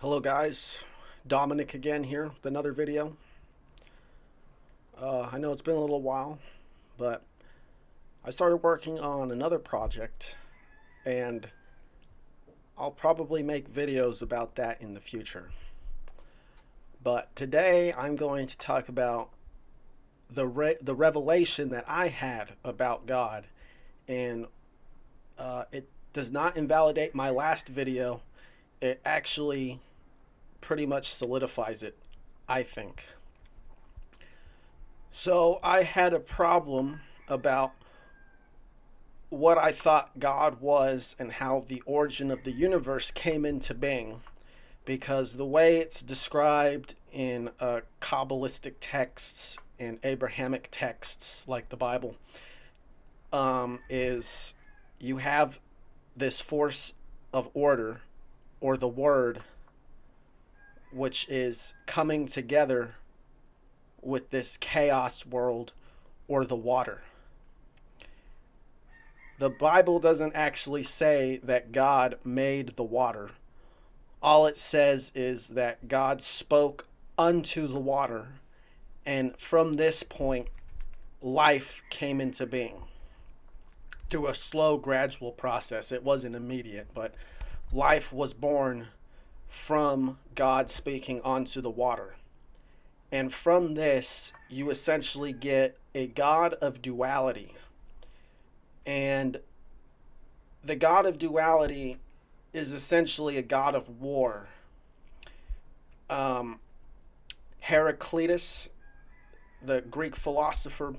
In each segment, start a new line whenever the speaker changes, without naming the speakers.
Hello guys, Dominic again here with another video. I know it's been a little while, but I started working on another project and I'll probably make videos about that in the future. But today I'm going to talk about the revelation that I had about God, and it does not invalidate my last video. It actually pretty much solidifies it, I think. So I had a problem about what I thought God was and how the origin of the universe came into being, because the way it's described in Kabbalistic texts and Abrahamic texts like the Bible is you have this force of order, or the word, which is coming together with this chaos world, or the water. The Bible doesn't actually say that God made the water. All it says is that God spoke unto the water, and from this point, life came into being through a slow, gradual process. It wasn't immediate, but life was born from God speaking onto the water. And from this, you essentially get a God of duality. And the God of duality is essentially a God of war. Um, Heraclitus, the Greek philosopher,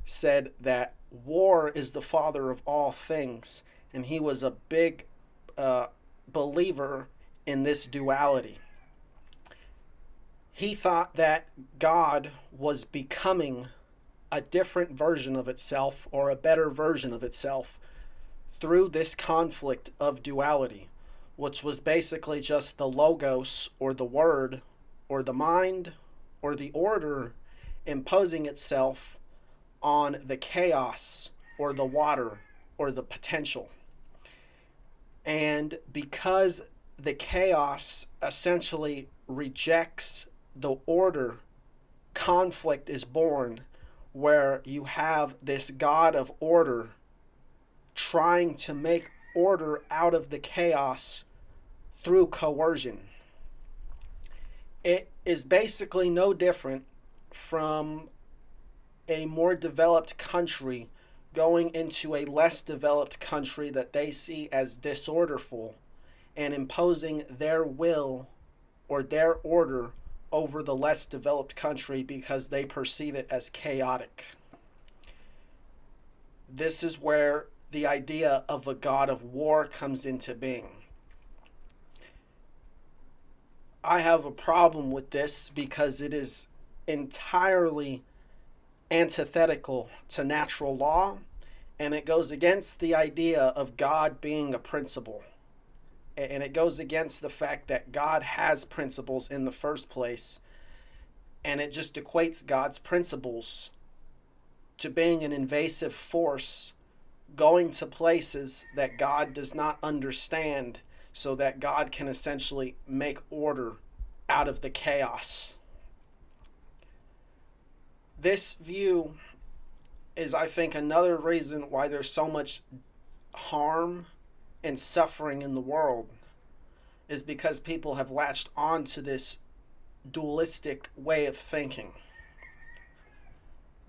said that war is the father of all things, and he was a big believer in this duality. He thought that God was becoming a different version of itself, or a better version of itself, through this conflict of duality, which was basically just the logos, or the word, or the mind, or the order imposing itself on the chaos, or the water, or the potential. And because the chaos essentially rejects the order, conflict is born, where you have this God of order trying to make order out of the chaos through coercion. It is basically no different from a more developed country going into a less developed country that they see as disorderful, and imposing their will or their order over the less developed country because they perceive it as chaotic. This is where the idea of a God of war comes into being. I have a problem with this because it is entirely antithetical to natural law, and it goes against the idea of God being a principle. And it goes against the fact that God has principles in the first place, and it just equates God's principles to being an invasive force going to places that God does not understand, so that God can essentially make order out of the chaos. This view is, I think, another reason why there's so much harm and suffering in the world, is because people have latched on to this dualistic way of thinking.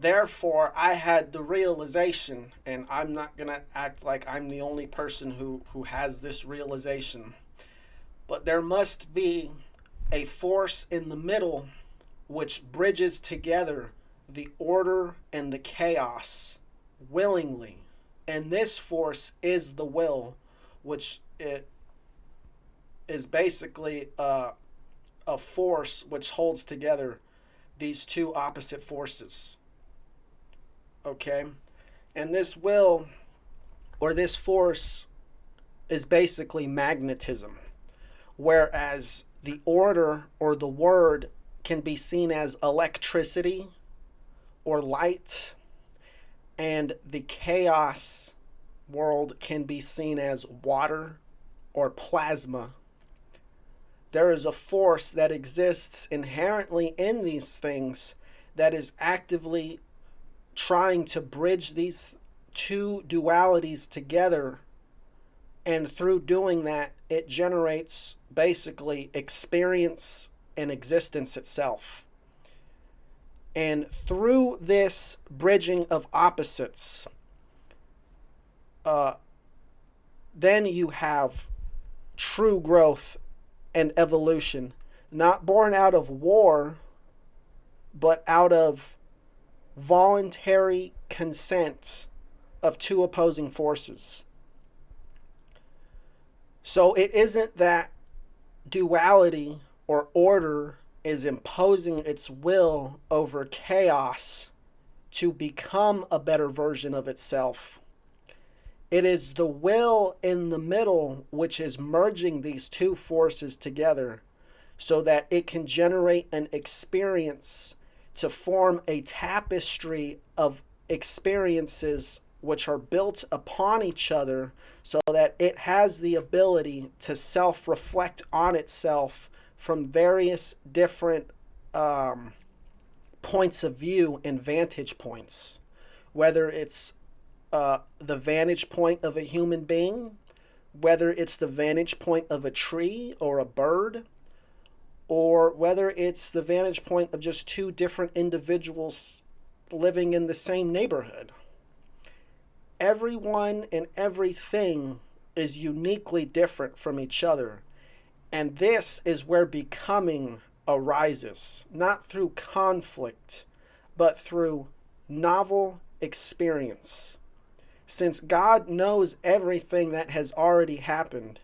Therefore, I had the realization, and I'm not going to act like I'm the only person who has this realization, but there must be a force in the middle which bridges together the order and the chaos willingly. And this force is the will, which it is basically a force which holds together these two opposite forces. Okay? And this will, or this force, is basically magnetism. Whereas the order, or the word, can be seen as electricity or light, and the chaos world can be seen as water or plasma. There is a force that exists inherently in these things that is actively trying to bridge these two dualities together. And through doing that, it generates basically experience and existence itself. And through this bridging of opposites, then you have true growth and evolution, not born out of war, but out of voluntary consent of two opposing forces. So it isn't that duality or order is imposing its will over chaos to become a better version of itself. It is the will in the middle which is merging these two forces together so that it can generate an experience to form a tapestry of experiences which are built upon each other, so that it has the ability to self-reflect on itself from various different points of view and vantage points. Whether it's the vantage point of a human being, whether it's the vantage point of a tree or a bird, or whether it's the vantage point of just two different individuals living in the same neighborhood. Everyone and everything is uniquely different from each other. And this is where becoming arises, not through conflict, but through novel experience. Since God knows everything that has already happened,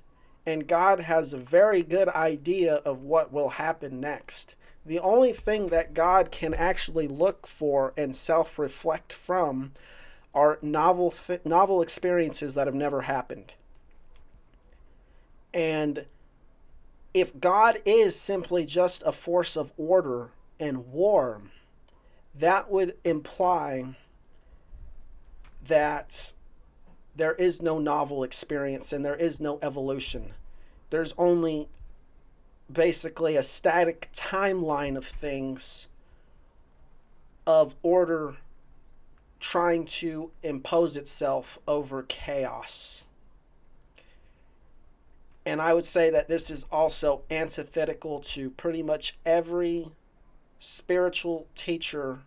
and God has a very good idea of what will happen next, the only thing that God can actually look for and self-reflect from are novel experiences that have never happened. And if God is simply just a force of order and war, that would imply that there is no novel experience and there is no evolution. There's only basically a static timeline of things, of order trying to impose itself over chaos. And I would say that this is also antithetical to pretty much every spiritual teacher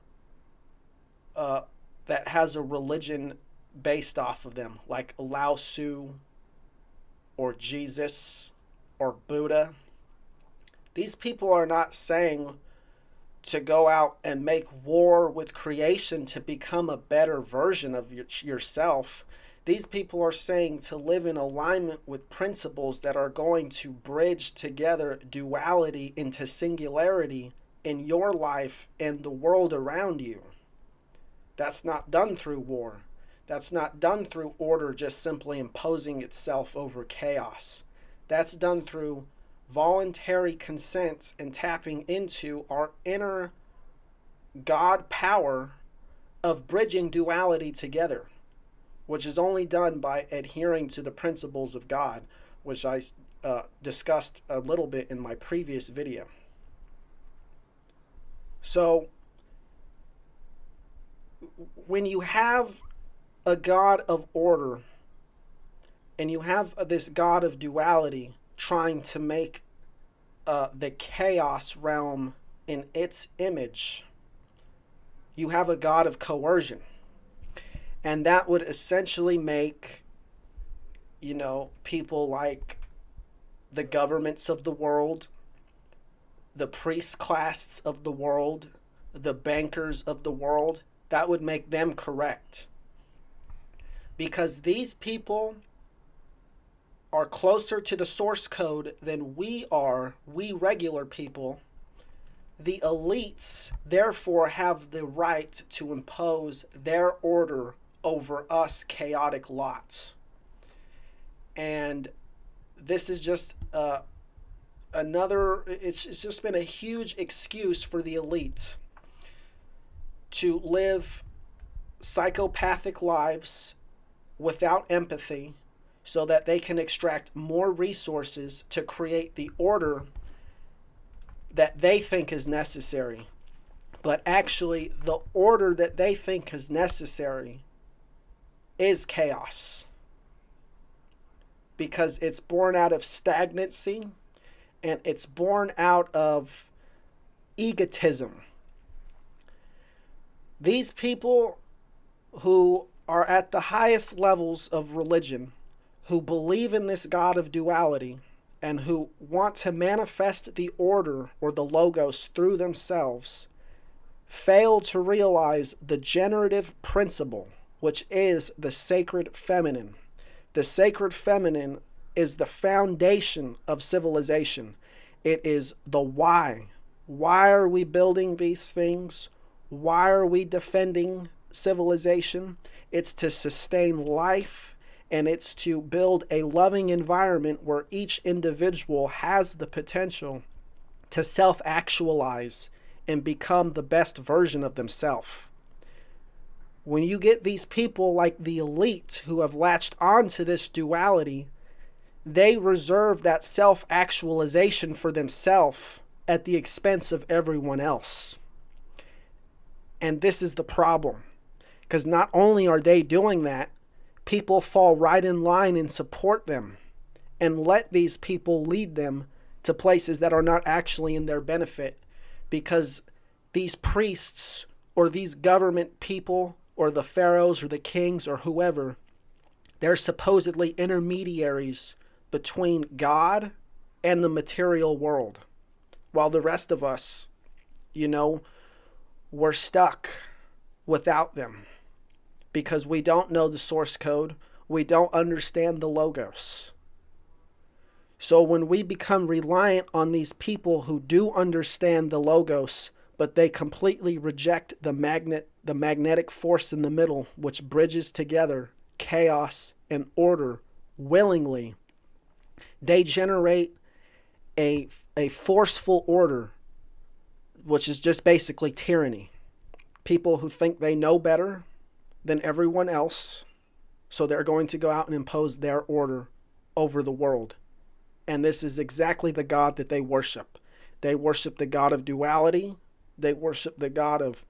that has a religion based off of them, like Lao Tzu or Jesus or Buddha. These people are not saying to go out and make war with creation to become a better version of yourself. These people are saying to live in alignment with principles that are going to bridge together duality into singularity in your life and the world around you. That's not done through war. That's not done through order just simply imposing itself over chaos. That's done through voluntary consent and tapping into our inner God power of bridging duality together, which is only done by adhering to the principles of God, which I discussed a little bit in my previous video. So when you have a God of order and you have this God of duality trying to make the chaos realm in its image, you have a God of coercion. And that would essentially make, people like the governments of the world, the priest classes of the world, the bankers of the world, that would make them correct. Because these people are closer to the source code than we are, we regular people. The elites, therefore, have the right to impose their order over us chaotic lots. And this is just it's just been a huge excuse for the elite to live psychopathic lives without empathy so that they can extract more resources to create the order that they think is necessary. But actually, the order that they think is necessary is chaos. Because it's born out of stagnancy and it's born out of egotism. These people who are at the highest levels of religion, who believe in this God of duality, and who want to manifest the order or the logos through themselves, fail to realize the generative principle, which is the sacred feminine. The sacred feminine is the foundation of civilization. It is the why. Why are we building these things? Why are we defending civilization? It's to sustain life, and it's to build a loving environment where each individual has the potential to self-actualize and become the best version of themselves. When you get these people like the elite who have latched onto this duality, they reserve that self-actualization for themselves at the expense of everyone else. And this is the problem. Because not only are they doing that, people fall right in line and support them and let these people lead them to places that are not actually in their benefit, because these priests or these government people or the pharaohs or the kings or whoever, they're supposedly intermediaries between God and the material world, while the rest of us, we're stuck without them because we don't know the source code. We don't understand the logos. So when we become reliant on these people who do understand the logos, but they completely reject the magnetic force in the middle, which bridges together chaos and order willingly, they generate a forceful order, which is just basically tyranny. People who think they know better than everyone else, so they're going to go out and impose their order over the world. And this is exactly the God that they worship. They worship the God of duality. They worship the God of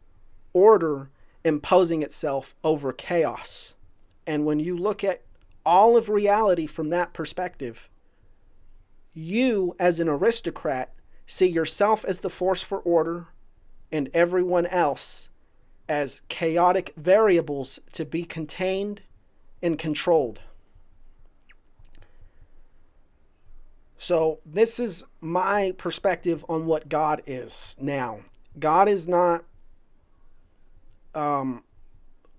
order imposing itself over chaos. And when you look at all of reality from that perspective, you, as an aristocrat, see yourself as the force for order and everyone else as chaotic variables to be contained and controlled. So this is my perspective on what God is now. God is not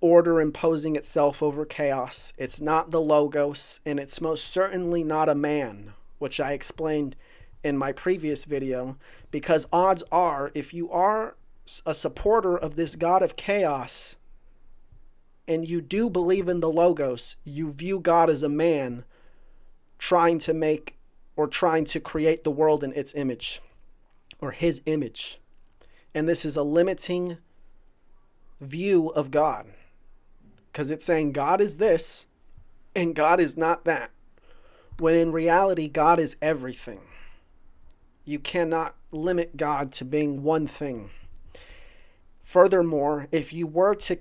order imposing itself over chaos. It's not the logos, and it's most certainly not a man, which I explained in my previous video, because odds are, if you are a supporter of this God of chaos and you do believe in the logos, you view God as a man trying to create the world in its image or his image. And this is a limiting view of God, because it's saying God is this and God is not that, when in reality God is everything. You cannot limit God to being one thing. Furthermore, if you were to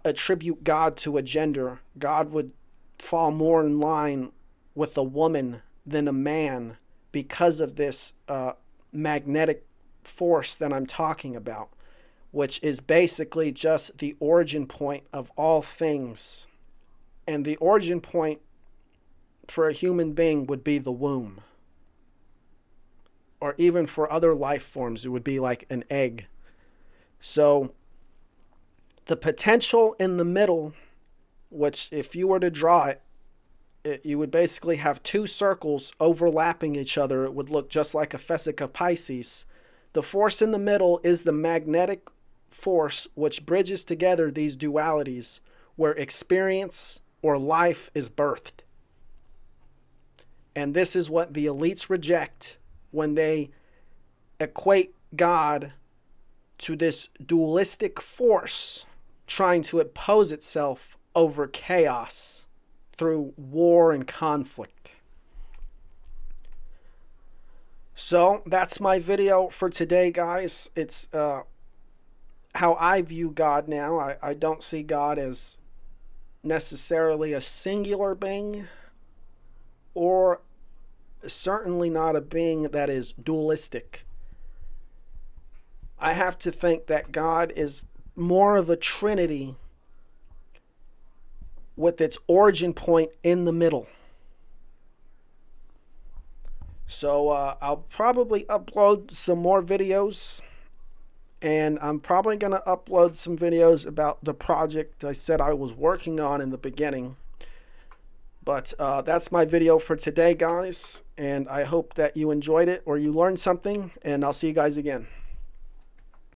attribute God to a gender, God would fall more in line with a woman than a man, because of this magnetic force that I'm talking about, which is basically just the origin point of all things. And the origin point for a human being would be the womb. Or even for other life forms, it would be like an egg. So the potential in the middle, which if you were to draw it, you would basically have two circles overlapping each other. It would look just like a Vesica of Pisces. The force in the middle is the magnetic force which bridges together these dualities, where experience or life is birthed. And this is what the elites reject when they equate God to this dualistic force trying to impose itself over chaos through war and conflict. So that's my video for today, guys. It's how I view God now. I don't see God as necessarily a singular being, or certainly not a being that is dualistic. I have to think that God is more of a trinity with its origin point in the middle. So I'll probably upload some more videos, and I'm probably going to upload some videos about the project I said I was working on in the beginning. But that's my video for today, guys, and I hope that you enjoyed it or you learned something, and I'll see you guys again.